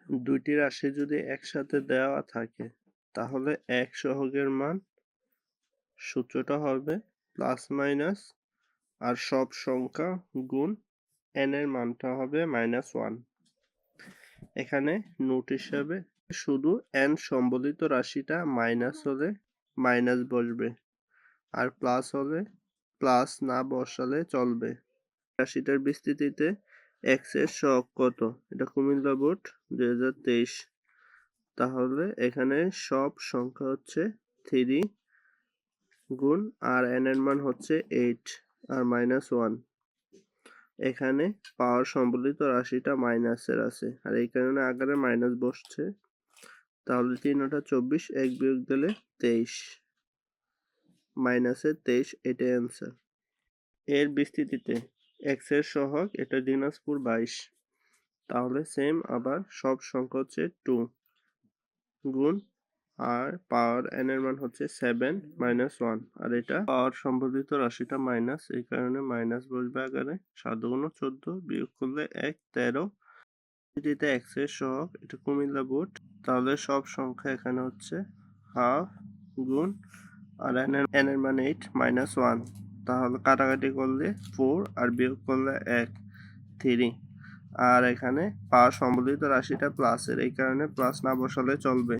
দুইটি রাশি যদি একসাথে দেওয়া থাকে তাহলে এক সহগের মান সূত্রটা হবে প্লাস মাইনাস আর সব সংখ্যা গুণ n এর মানটা হবে -1। এখানে নোট হিসাবে শুধু n সম্বলিত রাশিটা মাইনাস হলে মাইনাস বসবে আর প্লাস হলে প্লাস না বসালে চলবে। রাশিটার বিস্তৃতিতে x এর সহগ কত? এটা কুমিল্লা বোর্ড 2023। তাহলে এখানে সব সংখ্যা হচ্ছে 3 গুণ আর n এর মান হচ্ছে 8 আর -1। এখানে পাওয়ার সম্বলিত রাশিটা মাইনাসের আছে আর এই কারণে আকারে মাইনাস বসছে। তাহলে 3 × 24, 1 বিয়োগ দিলে 23, -23, এটাই অ্যান্সার। এর বিস্তৃতিতে x এর সহগ এটা দিনাজপুর 22। তাহলে সেম আবার সব সংখ্যা হচ্ছে 2 গুণ আর পাওয়ার n এর মান হচ্ছে 7 -1 আর এটা পাওয়ার সম্বলিত রাশিটা মাইনাস, এই কারণে মাইনাস বসবে আকারে। 7 × 14 বিয়োগ করলে 1, 13। এটা x এর সহগ এটা কুমিল্লা বোর্ড। তাহলে সব সংখ্যা এখানে হচ্ছে হাফ গুণ আর n এর মান 8 -1। তাহলে কাটাকাটি করলে 4 আর বিয়োগ করলে 1, 3। আর এখানে পাওয়ার সম্বলিত রাশিটা প্লাসের, এই কারণে প্লাস না বসালে চলবে।